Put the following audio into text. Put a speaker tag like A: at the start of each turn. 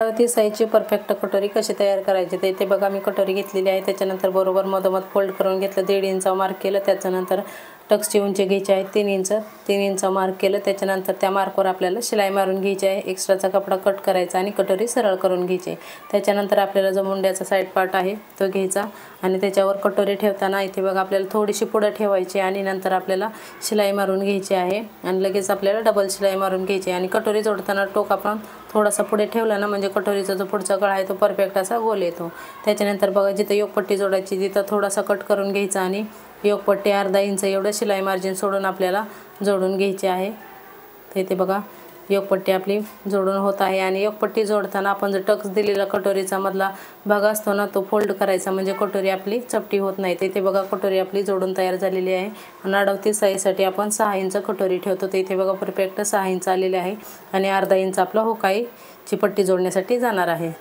A: ती साईजची परफेक्ट कटोरी कशी तयार करायची ते इथे बघा मी कटोरी घेतलेली आहे। त्याच्यानंतर बरोबर मधोमध फोल्ड करून घेतलं, 1.5 इंच मार्क केलं। त्याच्यानंतर टक्सची उंची घ्यायची आहे 3 इंच मार्क केलं। त्याच्यानंतर त्या मार्कवर आपल्याला शिलाई मारून घ्यायची आहे। एक्स्ट्राचा कपडा कट करायचा आणि कटोरी सरळ करून घ्यायची। त्याच्यानंतर आपल्याला जो मुंड्याचा साईड पार्ट आहे तो घ्यायचा आणि त्याच्यावर कटोरी ठेवताना इथे बघा आपल्याला थोडीशी पुढे ठेवायची आणि नंतर आपल्याला शिलाई मारून घ्यायची आहे आणि लगेच आपल्याला डबल शिलाई मारून घ्यायची आणि कटोरी जोडताना टोक आपण थोडासा पुढे ठेवला ना म्हणजे कटोरीचा जो पुढचा गळा आहे तो परफेक्ट असा गोल येतो। त्याच्यानंतर बघा जिथे योकपट्टी जोडायची तिथं थोडासा कट करून घ्यायचा आणि योकपट्टी अर्धा इंच एवढं शिलाई मार्जिन सोडून आपल्याला जोडून घ्यायची आहे। तर इथे बघा योकपट्टी आपली जोडून होत आहे आणि योकपट्टी जोडताना आपण जो टक्स दिलेला कटोरीचा मधला भाग असतो ना तो फोल्ड करायचा म्हणजे कटोरी आपली चपटी होत नाही। इथे बघा कटोरी आपली जोडून तयार झालेली आहे आणि अडवती साईजसाठी आपण 6 इंच कटोरी ठेवतो। तर इथे बघा परफेक्ट 6 इंच आलेले आहे आणि अर्धा इंच आपला होकाईची पट्टी जोडण्यासाठी जाणार आहे।